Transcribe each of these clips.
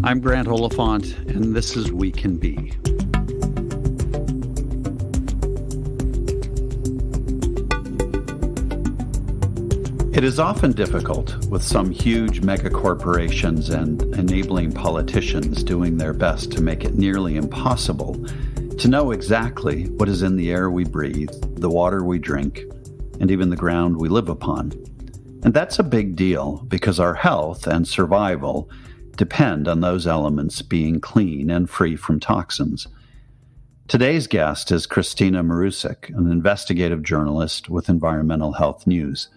I'm Grant Oliphant, and this is We Can Be. It is often difficult with some huge megacorporations and enabling politicians doing their best to make it nearly impossible to know exactly what is in the air we breathe, the water we drink, and even the ground we live upon. And that's a big deal because our health and survival depend on those elements being clean and free from toxins. Today's guest is Kristina Marusic, an investigative journalist with Environmental Health News,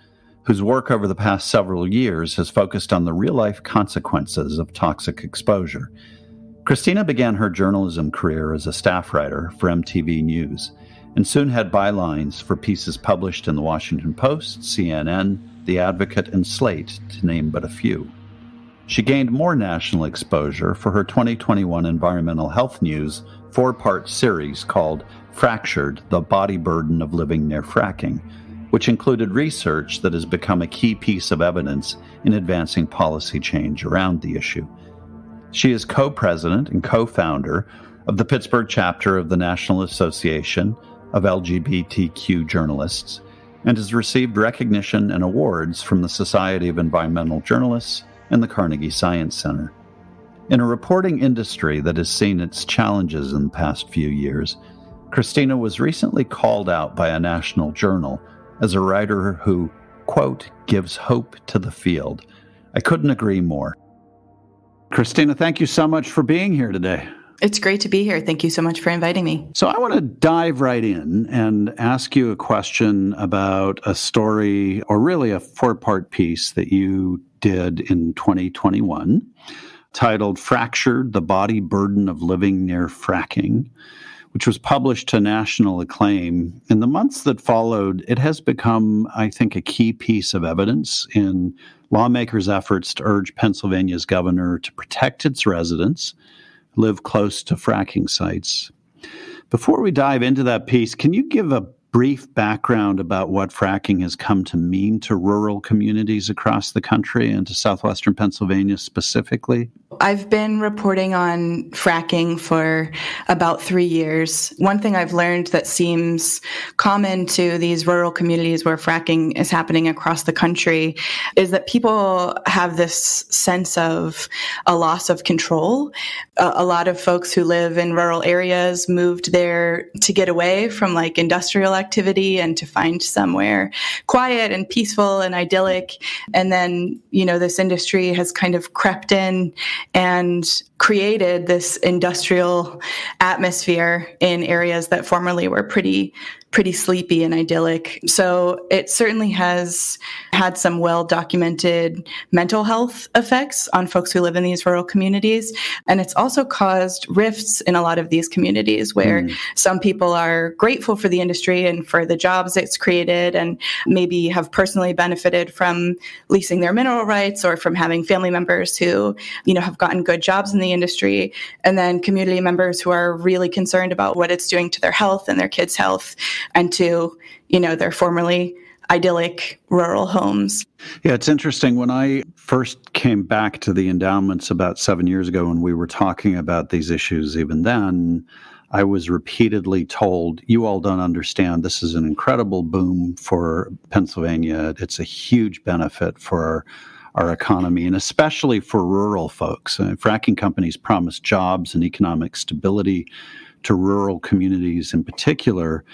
whose work over the past several years has focused on the real-life consequences of toxic exposure. Kristina began her journalism career as a staff writer for MTV News, and soon had bylines for pieces published in The Washington Post, CNN, The Advocate, and Slate, to name but a few. She gained more national exposure for her 2021 Environmental Health News 4-part series called Fractured: The Body Burden of Living Near Fracking, which included research that has become a key piece of evidence in advancing policy change around the issue. She is co-president and co-founder of the Pittsburgh chapter of the National Association of LGBTQ Journalists, and has received recognition and awards from the Society of Environmental Journalists and the Carnegie Science Center. In a reporting industry that has seen its challenges in the past few years, Kristina was recently called out by a national journal as a writer who, quote, gives hope to the field. I couldn't agree more. Kristina, thank you so much for being here today. It's great to be here. Thank you so much for inviting me. So I want to dive right in and ask you a question about a story, or really a 4-part piece that you did in 2021, titled Fractured: The Body Burden of Living Near Fracking, which was published to national acclaim. In the months that followed, it has become, I think, a key piece of evidence in lawmakers' efforts to urge Pennsylvania's governor to protect its residents who live close to fracking sites. Before we dive into that piece, can you give a brief background about what fracking has come to mean to rural communities across the country and to southwestern Pennsylvania specifically? I've been reporting on fracking for about 3 years. One thing I've learned that seems common to these rural communities where fracking is happening across the country is that people have this sense of a loss of control. A lot of folks who live in rural areas moved there to get away from industrial activity and to find somewhere quiet and peaceful and idyllic. And then, this industry has kind of crept in and created this industrial atmosphere in areas that formerly were pretty sleepy and idyllic. So it certainly has had some well-documented mental health effects on folks who live in these rural communities. And it's also caused rifts in a lot of these communities where some people are grateful for the industry and for the jobs it's created and maybe have personally benefited from leasing their mineral rights or from having family members who, have gotten good jobs in the industry. And then community members who are really concerned about what it's doing to their health and their kids' health and to, their formerly idyllic rural homes. Yeah, it's interesting. When I first came back to the Endowments about 7 years ago, when we were talking about these issues even then, I was repeatedly told, you all don't understand, this is an incredible boom for Pennsylvania. It's a huge benefit for our economy, and especially for rural folks. Fracking companies promise jobs and economic stability to rural communities in particular.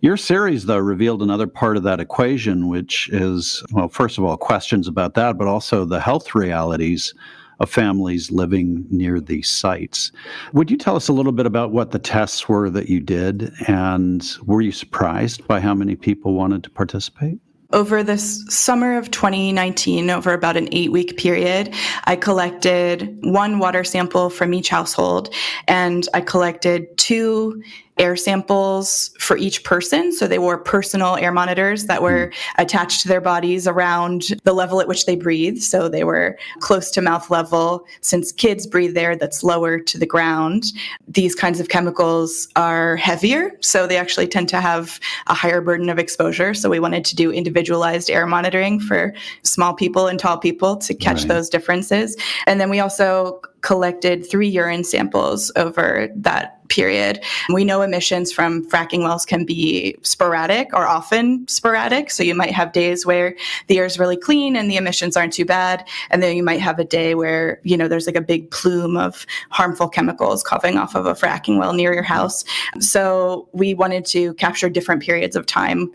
Your series, though, revealed another part of that equation, which is, well, first of all, questions about that, but also the health realities of families living near these sites. Would you tell us a little bit about what the tests were that you did, and were you surprised by how many people wanted to participate? Over this summer of 2019, over about an 8-week period, I collected one water sample from each household, and I collected 2 air samples for each person. So they wore personal air monitors that were attached to their bodies around the level at which they breathe. So they were close to mouth level. Since kids breathe air that's lower to the ground, these kinds of chemicals are heavier. So they actually tend to have a higher burden of exposure. So we wanted to do individualized air monitoring for small people and tall people to catch those differences. And then we also collected 3 urine samples over that period. We know emissions from fracking wells can be sporadic or often sporadic. So you might have days where the air is really clean and the emissions aren't too bad. And then you might have a day where, there's like a big plume of harmful chemicals coughing off of a fracking well near your house. So we wanted to capture different periods of time,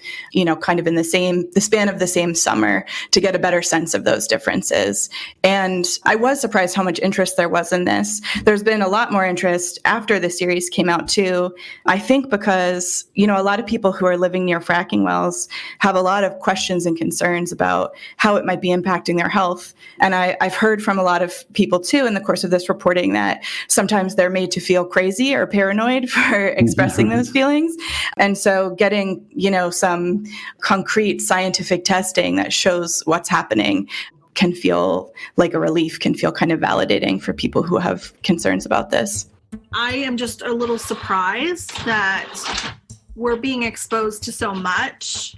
kind of in the span of the same summer to get a better sense of those differences. And I was surprised how much interest there was in this. There's been a lot more interest after the series came out too. I think because, a lot of people who are living near fracking wells have a lot of questions and concerns about how it might be impacting their health. And I've heard from a lot of people too in the course of this reporting that sometimes they're made to feel crazy or paranoid for expressing those feelings. And so getting, some concrete scientific testing that shows what's happening can feel like a relief, can feel kind of validating for people who have concerns about this. I am just a little surprised that we're being exposed to so much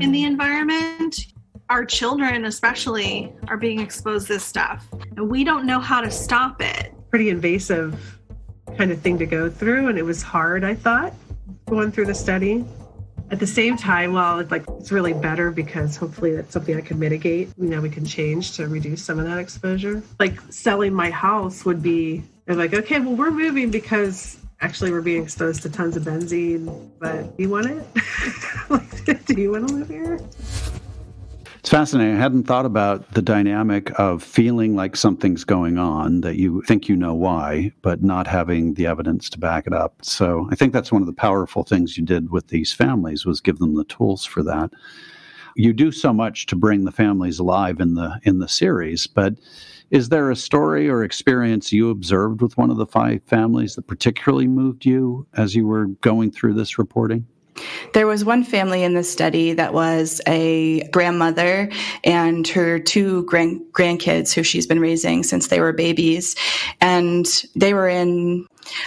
in the environment. Our children especially are being exposed to this stuff, and we don't know how to stop it. Pretty invasive kind of thing to go through, and it was hard, I thought, going through the study. At the same time, it's really better because hopefully that's something I can mitigate. We can change to reduce some of that exposure. Like selling my house would be, they're like, okay, well, we're moving because actually we're being exposed to tons of benzene, but do you want it? Do you want to live here? It's fascinating. I hadn't thought about the dynamic of feeling like something's going on, that you think you know why, but not having the evidence to back it up. So I think that's one of the powerful things you did with these families, was give them the tools for that. You do so much to bring the families alive in the series, but is there a story or experience you observed with one of the 5 families that particularly moved you as you were going through this reporting? There was one family in the study that was a grandmother and her 2 grandkids who she's been raising since they were babies. And they were in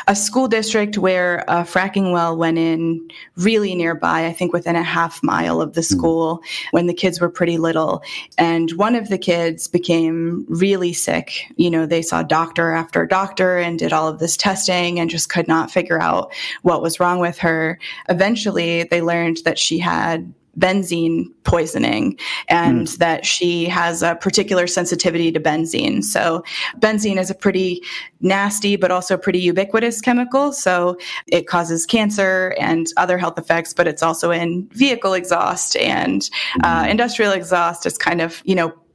a school district where a fracking well went in really nearby, I think within a half mile of the school, when the kids were pretty little. And one of the kids became really sick. They saw doctor after doctor and did all of this testing and just could not figure out what was wrong with her. Eventually, they learned that she had benzene poisoning and that she has a particular sensitivity to benzene. So benzene is a pretty nasty but also pretty ubiquitous chemical. So it causes cancer and other health effects, but it's also in vehicle exhaust and industrial exhaust. It's kind of,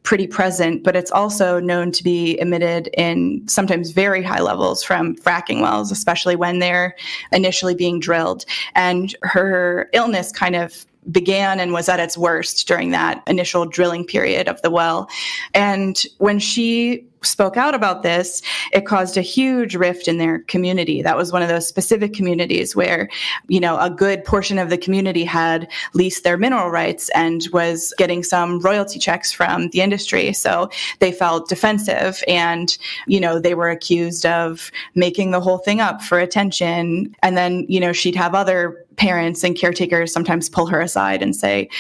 pretty present, but it's also known to be emitted in sometimes very high levels from fracking wells, especially when they're initially being drilled. And her illness kind of began and was at its worst during that initial drilling period of the well. And when she spoke out about this, it caused a huge rift in their community. That was one of those specific communities where, a good portion of the community had leased their mineral rights and was getting some royalty checks from the industry. So they felt defensive and, they were accused of making the whole thing up for attention. And then, she'd have other parents and caretakers sometimes pull her aside and say,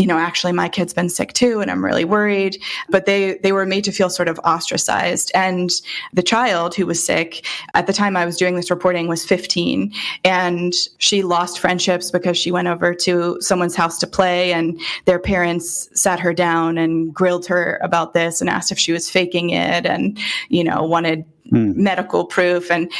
actually my kid's been sick too, and I'm really worried. But they were made to feel sort of ostracized. And the child who was sick at the time I was doing this reporting was 15, and she lost friendships because she went over to someone's house to play, and their parents sat her down and grilled her about this and asked if she was faking it and, wanted medical proof. And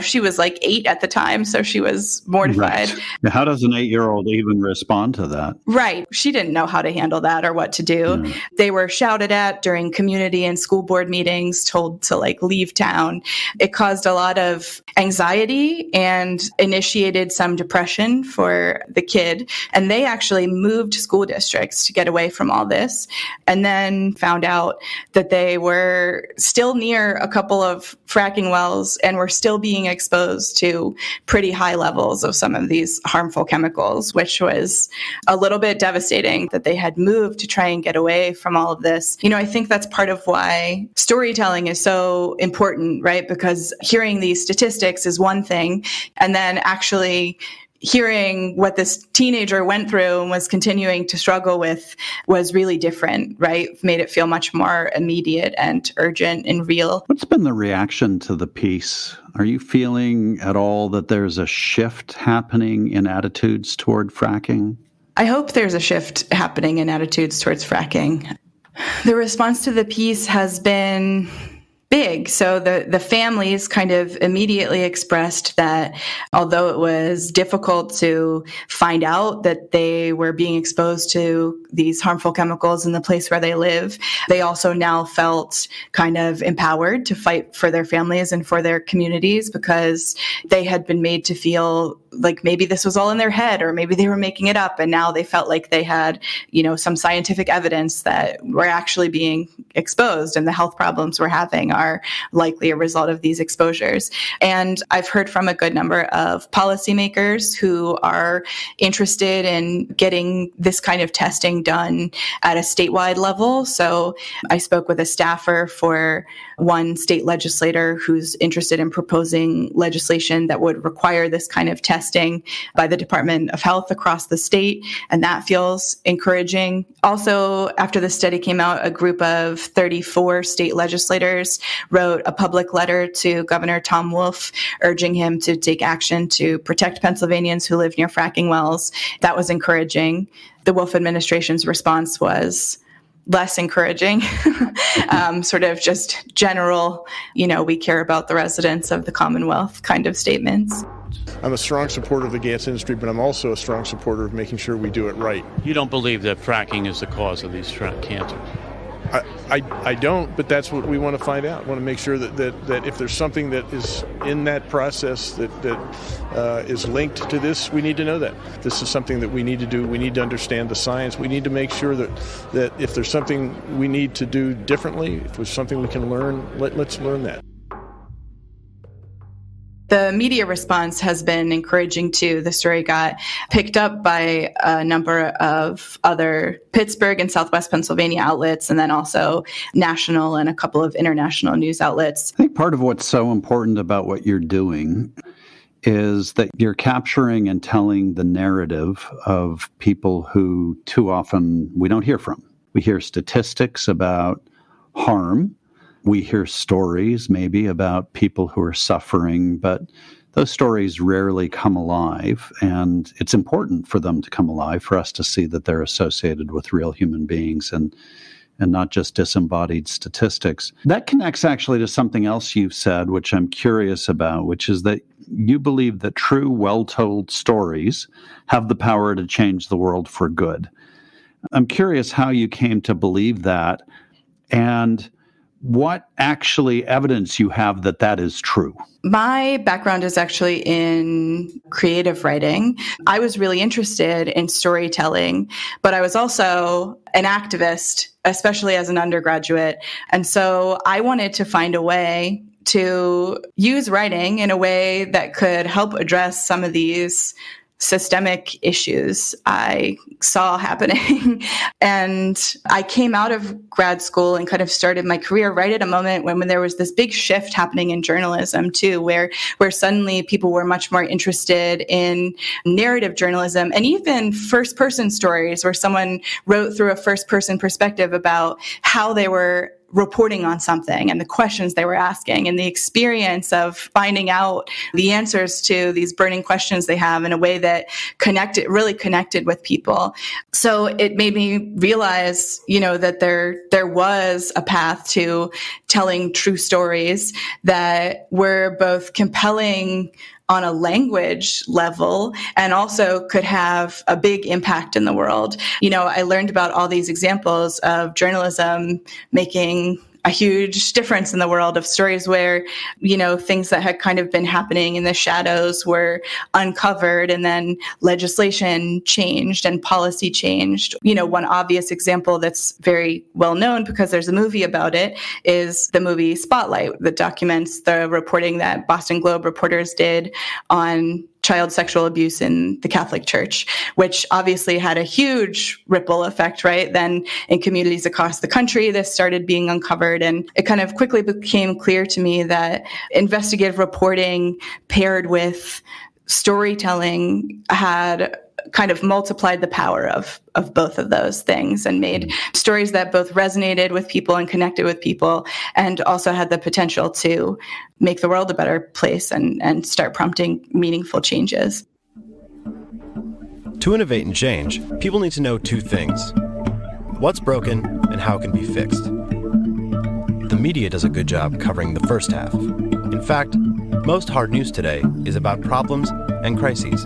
she was like 8 at the time, so she was mortified. Right. How does an 8-year-old even respond to that? Right. She didn't know how to handle that or what to do. They were shouted at during community and school board meetings, told to leave town. It caused a lot of anxiety and initiated some depression for the kid. And they actually moved school districts to get away from all this, and then found out that they were still near a couple of of fracking wells and were still being exposed to pretty high levels of some of these harmful chemicals, which was a little bit devastating that they had moved to try and get away from all of this. I think that's part of why storytelling is so important, right? Because hearing these statistics is one thing, and then actually hearing what this teenager went through and was continuing to struggle with was really different, right? Made it feel much more immediate and urgent and real. What's been the reaction to the piece? Are you feeling at all that there's a shift happening in attitudes toward fracking? I hope there's a shift happening in attitudes towards fracking. The response to the piece has been big. So the families kind of immediately expressed that although it was difficult to find out that they were being exposed to these harmful chemicals in the place where they live, they also now felt kind of empowered to fight for their families and for their communities because they had been made to feel like maybe this was all in their head or maybe they were making it up. And now they felt like they had, some scientific evidence that we're actually being exposed and the health problems we're having are likely a result of these exposures. And I've heard from a good number of policymakers who are interested in getting this kind of testing done at a statewide level. So I spoke with a staffer for one state legislator who's interested in proposing legislation that would require this kind of testing by the Department of Health across the state. And that feels encouraging. Also, after the study came out, a group of 34 state legislators wrote a public letter to Governor Tom Wolf urging him to take action to protect Pennsylvanians who live near fracking wells. That was encouraging. The Wolf administration's response was less encouraging, sort of just general, we care about the residents of the Commonwealth kind of statements. I'm a strong supporter of the gas industry, but I'm also a strong supporter of making sure we do it right. You don't believe that fracking is the cause of these cancers? I don't, but that's what we want to find out. I want to make sure that if there's something that is in that process that is linked to this, we need to know that. This is something that we need to do. We need to understand the science. We need to make sure that if there's something we need to do differently, if there's something we can learn, let's learn that. The media response has been encouraging too. The story got picked up by a number of other Pittsburgh and Southwest Pennsylvania outlets, and then also national and a couple of international news outlets. I think part of what's so important about what you're doing is that you're capturing and telling the narrative of people who too often we don't hear from. We hear statistics about harm. We hear stories maybe about people who are suffering, but those stories rarely come alive. And it's important for them to come alive, for us to see that they're associated with real human beings and not just disembodied statistics. That connects actually to something else you've said, which I'm curious about, which is that you believe that true, well-told stories have the power to change the world for good. I'm curious how you came to believe that and what actually evidence you have that that is true. My background is actually in creative writing. I was really interested in storytelling, but I was also an activist, especially as an undergraduate. And so I wanted to find a way to use writing in a way that could help address some of these systemic issues I saw happening. And I came out of grad school and kind of started my career right at a moment when there was this big shift happening in journalism too, where suddenly people were much more interested in narrative journalism and even first-person stories where someone wrote through a first-person perspective about how they were reporting on something and the questions they were asking and the experience of finding out the answers to these burning questions they have in a way that really connected with people. So it made me realize, that there was a path to telling true stories that were both compelling on a language level and also could have a big impact in the world. I learned about all these examples of journalism making a huge difference in the world of stories where, things that had kind of been happening in the shadows were uncovered, and then legislation changed and policy changed. One obvious example that's very well known because there's a movie about it is the movie Spotlight that documents the reporting that Boston Globe reporters did on child sexual abuse in the Catholic Church, which obviously had a huge ripple effect, right? Then in communities across the country, this started being uncovered. And it kind of quickly became clear to me that investigative reporting paired with storytelling had kind of multiplied the power of both of those things and made stories that both resonated with people and connected with people, and also had the potential to make the world a better place and start prompting meaningful changes. To innovate and change, people need to know two things: what's broken and how it can be fixed. The media does a good job covering the first half. In fact, most hard news today is about problems and crises.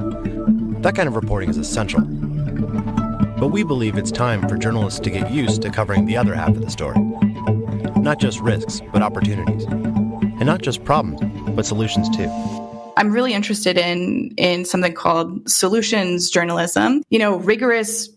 That kind of reporting is essential. But we believe it's time for journalists to get used to covering the other half of the story. Not just risks, but opportunities. And not just problems, but solutions too. I'm really interested in something called solutions journalism. Rigorous,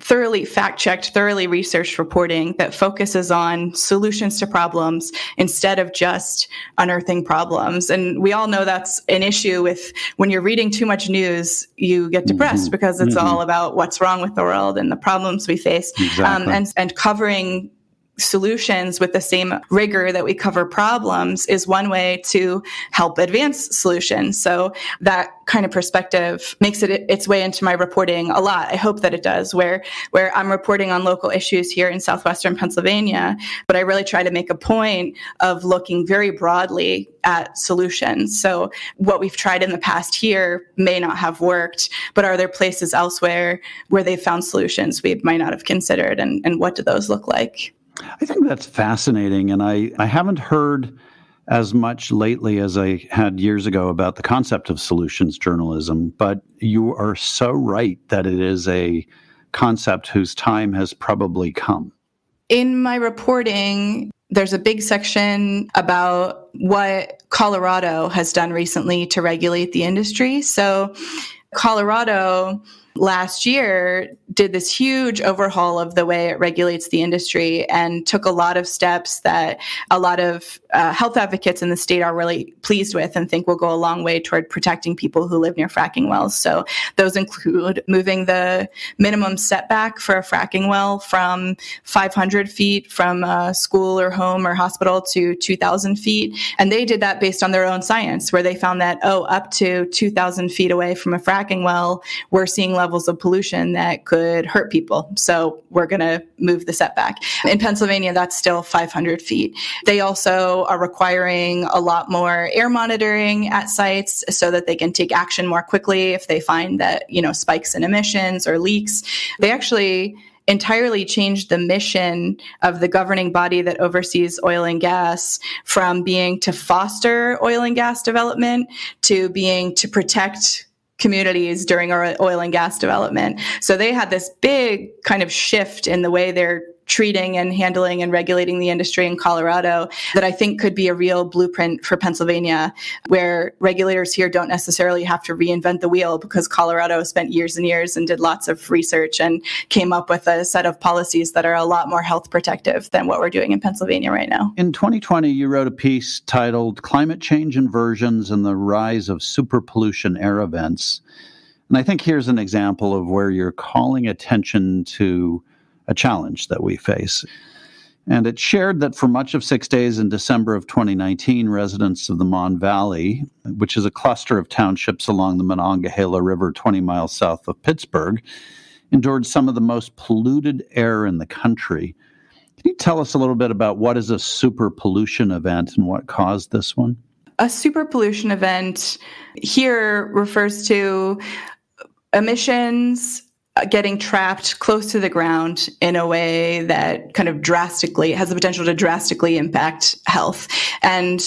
thoroughly fact-checked, thoroughly researched reporting that focuses on solutions to problems instead of just unearthing problems. And we all know that's an issue with when you're reading too much news, you get depressed because it's all about what's wrong with the world and the problems we face. Exactly. And covering solutions with the same rigor that we cover problems is one way to help advance solutions. So that kind of perspective makes its way into my reporting a lot. I hope that it does, where I'm reporting on local issues here in southwestern Pennsylvania, but I really try to make a point of looking very broadly at solutions. So what we've tried in the past here may not have worked, but are there places elsewhere where they've found solutions we might not have considered, and what do those look like? I think that's fascinating, and I haven't heard as much lately as I had years ago about the concept of solutions journalism, but you are so right that it is a concept whose time has probably come. In my reporting, there's a big section about what Colorado has done recently to regulate the industry. So Colorado last year did this huge overhaul of the way it regulates the industry and took a lot of steps that a lot of health advocates in the state are really pleased with and think will go a long way toward protecting people who live near fracking wells. So those include moving the minimum setback for a fracking well from 500 feet from a school or home or hospital to 2,000 feet. And they did that based on their own science, where they found that, up to 2,000 feet away from a fracking well, we're seeing levels of pollution that could hurt people. So we're going to move the setback. In Pennsylvania, that's still 500 feet. They also are requiring a lot more air monitoring at sites so that they can take action more quickly if they find that, spikes in emissions or leaks. They actually entirely changed the mission of the governing body that oversees oil and gas from being to foster oil and gas development to being to protect communities during our oil and gas development. So they had this big kind of shift in the way they're treating and handling and regulating the industry in Colorado that I think could be a real blueprint for Pennsylvania, where regulators here don't necessarily have to reinvent the wheel, because Colorado spent years and years and did lots of research and came up with a set of policies that are a lot more health protective than what we're doing in Pennsylvania right now. In 2020, you wrote a piece titled Climate Change Inversions and the Rise of Super Pollution Air Events. And I think here's an example of where you're calling attention to a challenge that we face. And it shared that for much of 6 days in December of 2019, residents of the Mon Valley, which is a cluster of townships along the Monongahela River 20 miles south of Pittsburgh, endured some of the most polluted air in the country. Can you tell us a little bit about what is a super pollution event and what caused this one? A super pollution event here refers to emissions getting trapped close to the ground in a way that kind of drastically has the potential to drastically impact health. And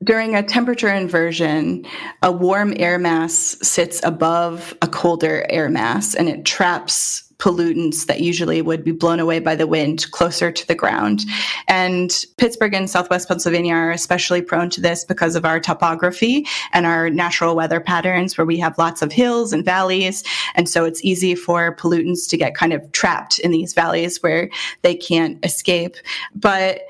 during a temperature inversion, a warm air mass sits above a colder air mass, and it traps pollutants that usually would be blown away by the wind closer to the ground. And Pittsburgh and Southwest Pennsylvania are especially prone to this because of our topography and our natural weather patterns, where we have lots of hills and valleys. And so it's easy for pollutants to get kind of trapped in these valleys where they can't escape. But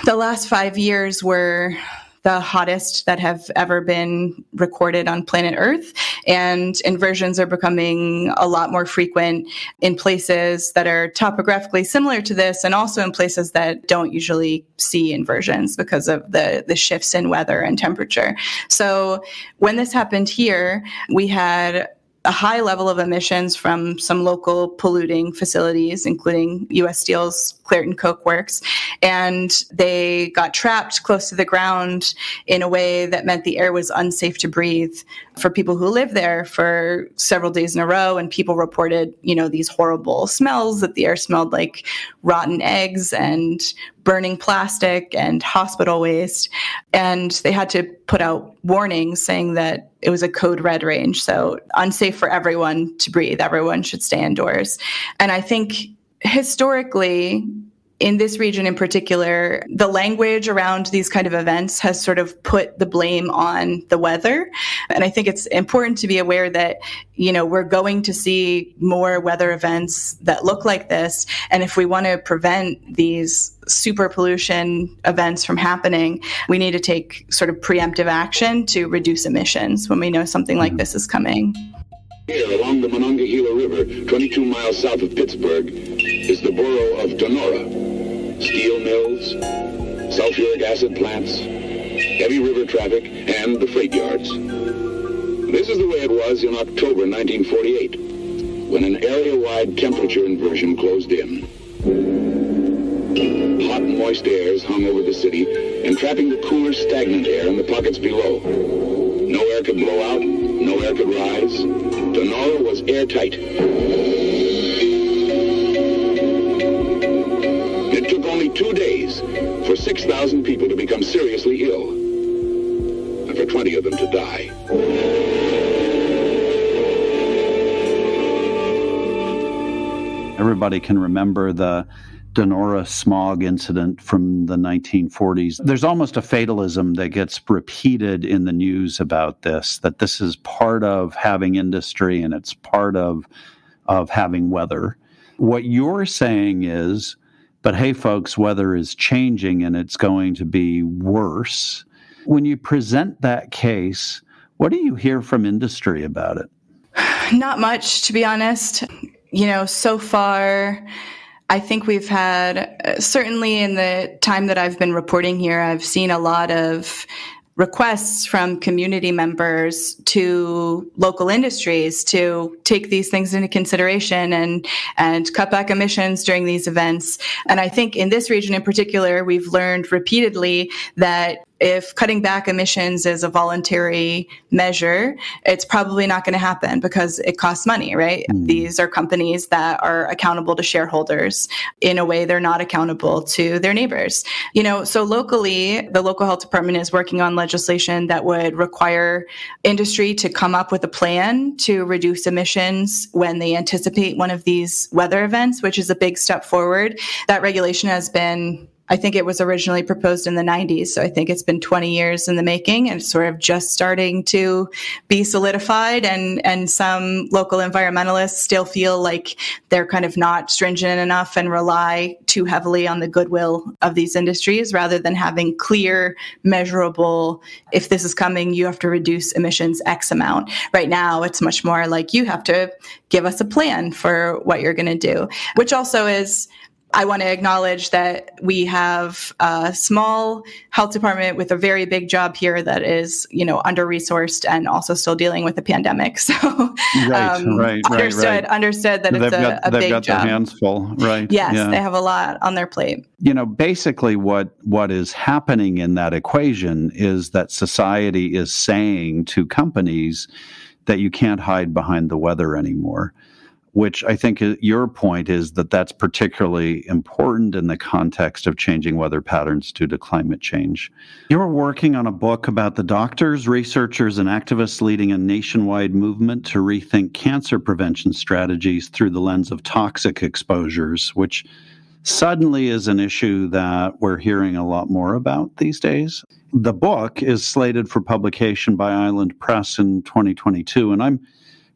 the last 5 years were the hottest that have ever been recorded on planet Earth. And inversions are becoming a lot more frequent in places that are topographically similar to this, and also in places that don't usually see inversions because of the shifts in weather and temperature. So when this happened here, we had a high level of emissions from some local polluting facilities, including U.S. Steel's Clairton Coke Works, and they got trapped close to the ground in a way that meant the air was unsafe to breathe for people who live there for several days in a row. And people reported, these horrible smells, that the air smelled like rotten eggs and burning plastic and hospital waste. And they had to put out warnings saying that it was a code red range, so unsafe for everyone to breathe. Everyone should stay indoors. And I think historically, in this region in particular, the language around these kind of events has sort of put the blame on the weather. And I think it's important to be aware that, we're going to see more weather events that look like this. And if we want to prevent these super pollution events from happening, we need to take sort of preemptive action to reduce emissions when we know something like this is coming. Here along the Monongahela River, 22 miles south of Pittsburgh, is the borough of Donora. Steel mills, sulfuric acid plants, heavy river traffic, and the freight yards. This is the way it was in October 1948, when an area-wide temperature inversion closed in. Hot, moist airs hung over the city, entrapping the cooler, stagnant air in the pockets below. No air could blow out, no air could rise. Donora was airtight. It took only 2 days for 6,000 people to become seriously ill, and for 20 of them to die. Everybody can remember the Donora smog incident from the 1940s. There's almost a fatalism that gets repeated in the news about this, that this is part of having industry and it's part of having weather. What you're saying is, but hey, folks, weather is changing and it's going to be worse. When you present that case, what do you hear from industry about it? Not much, to be honest. So far, I think we've had, certainly in the time that I've been reporting here, I've seen a lot of requests from community members to local industries to take these things into consideration and cut back emissions during these events. And I think in this region in particular, we've learned repeatedly that if cutting back emissions is a voluntary measure, it's probably not going to happen because it costs money, right? Mm. These are companies that are accountable to shareholders in a way they're not accountable to their neighbors. So locally, the local health department is working on legislation that would require industry to come up with a plan to reduce emissions when they anticipate one of these weather events, which is a big step forward. That regulation has been, I think it was originally proposed in the 90s, so I think it's been 20 years in the making, and it's sort of just starting to be solidified, and some local environmentalists still feel like they're kind of not stringent enough and rely too heavily on the goodwill of these industries rather than having clear, measurable, if this is coming, you have to reduce emissions X amount. Right now, it's much more like you have to give us a plan for what you're going to do, which also is, I want to acknowledge that we have a small health department with a very big job here that is, under-resourced and also still dealing with the pandemic. So understood that it's a big job. They've got their hands full, right? Yes, yeah. They have a lot on their plate. Basically what is happening in that equation is that society is saying to companies that you can't hide behind the weather anymore. which I think your point is that that's particularly important in the context of changing weather patterns due to climate change. You're working on a book about the doctors, researchers, and activists leading a nationwide movement to rethink cancer prevention strategies through the lens of toxic exposures, which suddenly is an issue that we're hearing a lot more about these days. The book is slated for publication by Island Press in 2022, and I'm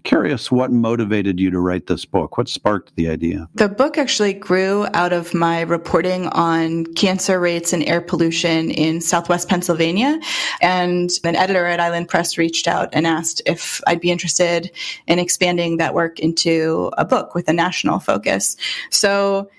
curious what motivated you to write this book. What sparked the idea? The book actually grew out of my reporting on cancer rates and air pollution in Southwest Pennsylvania. And an editor at Island Press reached out and asked if I'd be interested in expanding that work into a book with a national focus. So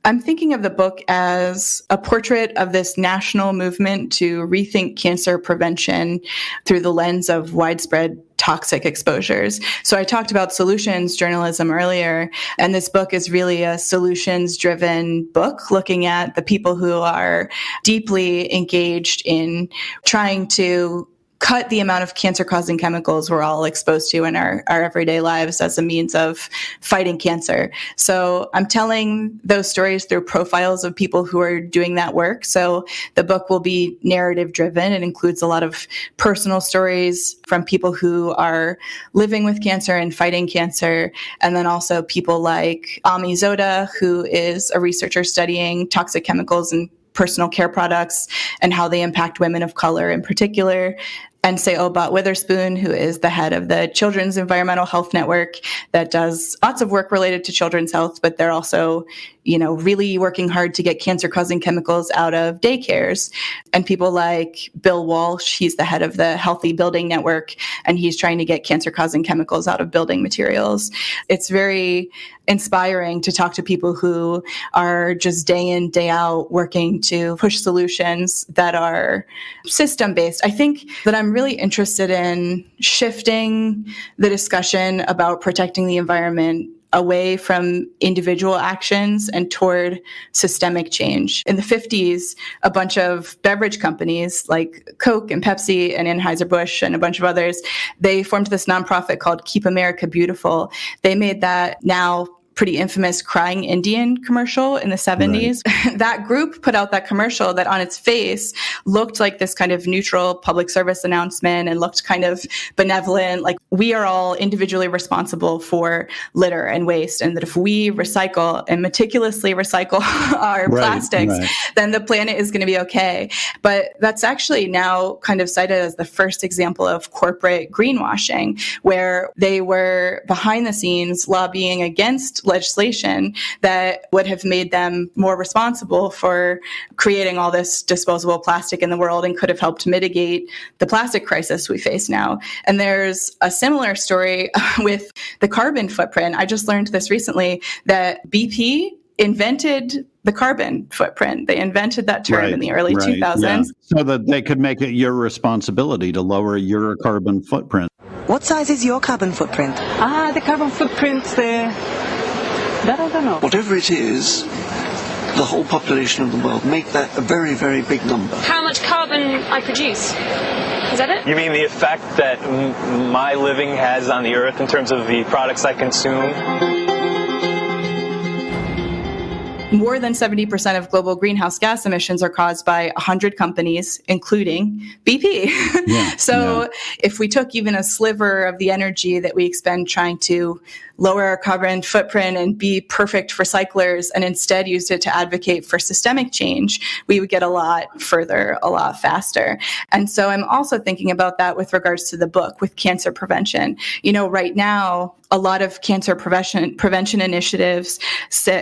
I'm thinking of the book as a portrait of this national movement to rethink cancer prevention through the lens of widespread toxic exposures. So I talked about solutions journalism earlier, and this book is really a solutions-driven book looking at the people who are deeply engaged in trying to cut the amount of cancer-causing chemicals we're all exposed to in our everyday lives as a means of fighting cancer. So I'm telling those stories through profiles of people who are doing that work. So the book will be narrative-driven. It includes a lot of personal stories from people who are living with cancer and fighting cancer, and then also people like Ami Zoda, who is a researcher studying toxic chemicals in personal care products and how they impact women of color in particular. And say Obat Witherspoon, who is the head of the Children's Environmental Health Network that does lots of work related to children's health, but they're also, really working hard to get cancer-causing chemicals out of daycares. And people like Bill Walsh, he's the head of the Healthy Building Network, and he's trying to get cancer-causing chemicals out of building materials. It's very inspiring to talk to people who are just day in, day out working to push solutions that are system-based. I think that I'm really interested in shifting the discussion about protecting the environment away from individual actions and toward systemic change. In the 50s, a bunch of beverage companies like Coke and Pepsi and Anheuser-Busch and a bunch of others, they formed this nonprofit called Keep America Beautiful. They made that now pretty infamous Crying Indian commercial in the 70s. Right. That group put out that commercial that on its face looked like this kind of neutral public service announcement and looked kind of benevolent, like we are all individually responsible for litter and waste, and that if we recycle and meticulously recycle our plastics, then the planet is going to be okay. But that's actually now kind of cited as the first example of corporate greenwashing, where they were behind the scenes lobbying against legislation that would have made them more responsible for creating all this disposable plastic in the world and could have helped mitigate the plastic crisis we face now. And there's a similar story with the carbon footprint. I just learned this recently that BP invented the carbon footprint. They invented that term in the early 2000s. Yeah. So that they could make it your responsibility to lower your carbon footprint. What size is your carbon footprint? The carbon footprint, that I don't know. Whatever it is, the whole population of the world, make that a very, very big number. How much carbon I produce? Is that it? You mean the effect that my living has on the earth in terms of the products I consume? More than 70% of global greenhouse gas emissions are caused by 100 companies, including BP. If we took even a sliver of the energy that we expend trying to lower our carbon footprint and be perfect recyclers and instead used it to advocate for systemic change, we would get a lot further, a lot faster. And so I'm also thinking about that with regards to the book, with cancer prevention. Right now, a lot of cancer prevention initiatives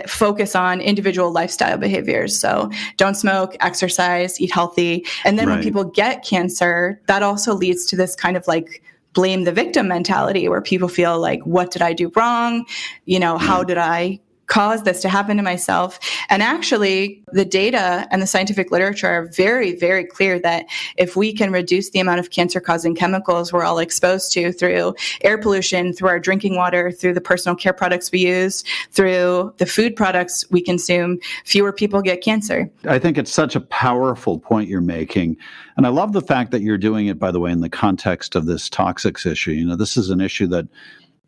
focus on individual lifestyle behaviors. So don't smoke, exercise, eat healthy. And then when people get cancer, that also leads to this kind of like blame the victim mentality where people feel like, what did I do wrong? How did I cause this to happen to myself? And actually, the data and the scientific literature are very, very clear that if we can reduce the amount of cancer-causing chemicals we're all exposed to through air pollution, through our drinking water, through the personal care products we use, through the food products we consume, fewer people get cancer. I think it's such a powerful point you're making. And I love the fact that you're doing it, by the way, in the context of this toxics issue. This is an issue that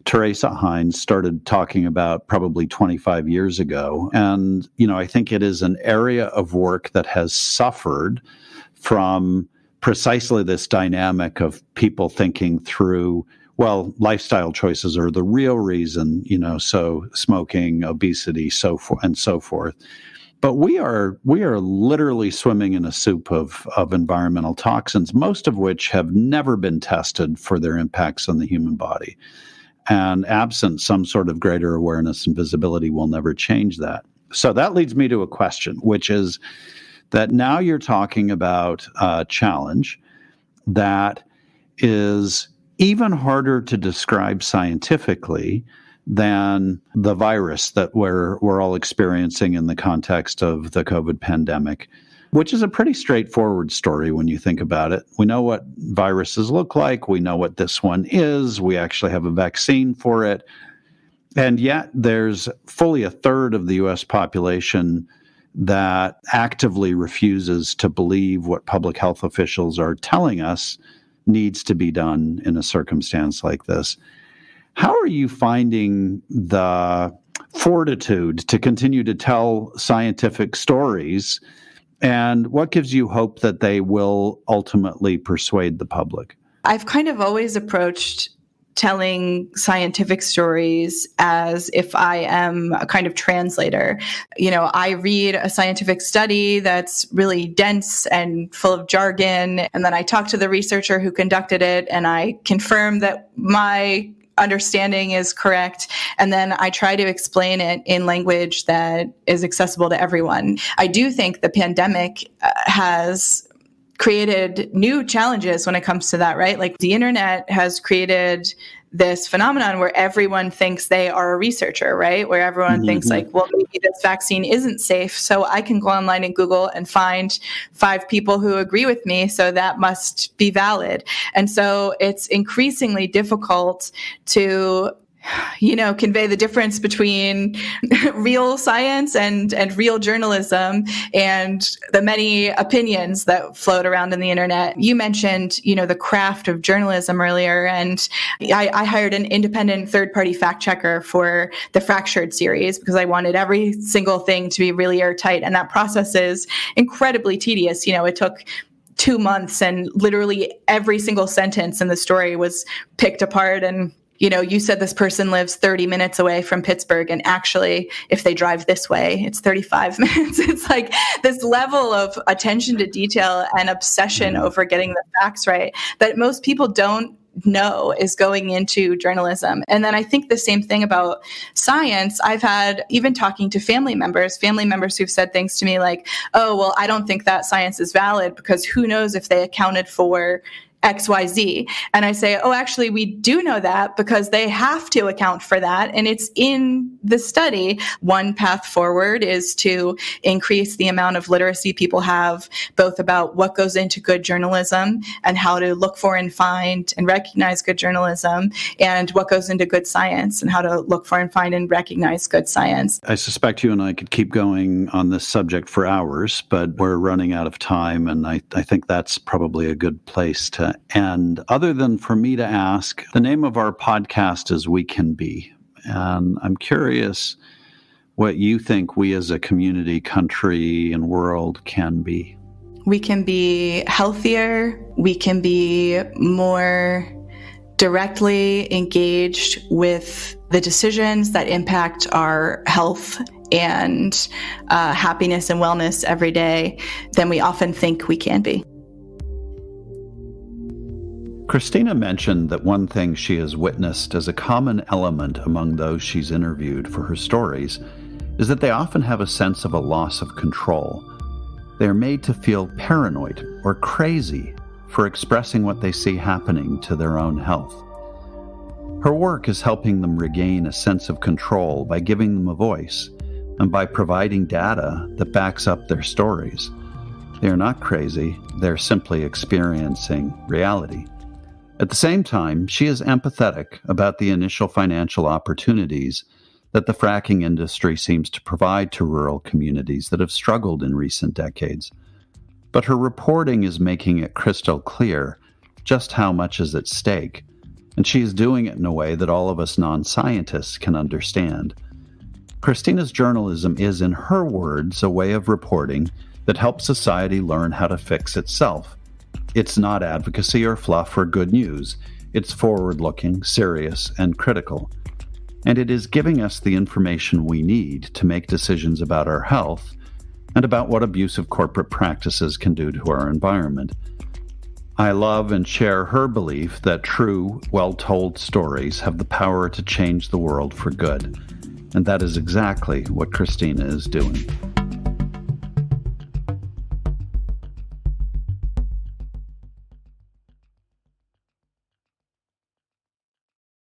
Teresa Heinz started talking about probably 25 years ago. And, I think it is an area of work that has suffered from precisely this dynamic of people thinking through, well, lifestyle choices are the real reason, so smoking, obesity, so forth and so forth. But we are literally swimming in a soup of environmental toxins, most of which have never been tested for their impacts on the human body. And absent some sort of greater awareness and visibility, will never change that. So that leads me to a question, which is that now you're talking about a challenge that is even harder to describe scientifically than the virus that we're all experiencing in the context of the COVID pandemic, which is a pretty straightforward story when you think about it. We know what viruses look like. We know what this one is. We actually have a vaccine for it. And yet there's fully a third of the U.S. population that actively refuses to believe what public health officials are telling us needs to be done in a circumstance like this. How are you finding the fortitude to continue to tell scientific stories, and what gives you hope that they will ultimately persuade the public? I've kind of always approached telling scientific stories as if I am a kind of translator. I read a scientific study that's really dense and full of jargon, and then I talk to the researcher who conducted it, and I confirm that my understanding is correct. And then I try to explain it in language that is accessible to everyone. I do think the pandemic has created new challenges when it comes to that, right? Like the internet has created this phenomenon where everyone thinks they are a researcher, right? Where everyone thinks like, well, maybe this vaccine isn't safe, so I can go online and Google and find 5 people who agree with me, so that must be valid. And so it's increasingly difficult to convey the difference between real science and real journalism and the many opinions that float around in the internet. You mentioned, the craft of journalism earlier, and I hired an independent third-party fact checker for the Fractured series because I wanted every single thing to be really airtight, and that process is incredibly tedious. It took 2 months, and literally every single sentence in the story was picked apart. And you said this person lives 30 minutes away from Pittsburgh, and actually, if they drive this way, it's 35 minutes. It's like this level of attention to detail and obsession over getting the facts right that most people don't know is going into journalism. And then I think the same thing about science. I've had, even talking to family members who've said things to me like, oh, well, I don't think that science is valid because who knows if they accounted for XYZ. And I say, oh, actually, we do know that because they have to account for that. And it's in the study. One path forward is to increase the amount of literacy people have, both about what goes into good journalism and how to look for and find and recognize good journalism, and what goes into good science and how to look for and find and recognize good science. I suspect you and I could keep going on this subject for hours, but we're running out of time. And I think that's probably a good place to end, other than for me to ask, the name of our podcast is We Can Be. And I'm curious what you think we as a community, country, and world can be. We can be healthier. We can be more directly engaged with the decisions that impact our health and happiness and wellness every day than we often think we can be. Kristina mentioned that one thing she has witnessed as a common element among those she's interviewed for her stories is that they often have a sense of a loss of control. They are made to feel paranoid or crazy for expressing what they see happening to their own health. Her work is helping them regain a sense of control by giving them a voice and by providing data that backs up their stories. They are not crazy, they're simply experiencing reality. At the same time, she is empathetic about the initial financial opportunities that the fracking industry seems to provide to rural communities that have struggled in recent decades. But her reporting is making it crystal clear just how much is at stake and she is doing it in a way that all of us non-scientists can understand. Kristina's journalism is, in her words, a way of reporting that helps society learn how to fix itself. It's not advocacy or fluff or good news. It's forward-looking, serious, and critical. And it is giving us the information we need to make decisions about our health and about what abusive corporate practices can do to our environment. I love and share her belief that true, well-told stories have the power to change the world for good. And that is exactly what Kristina is doing.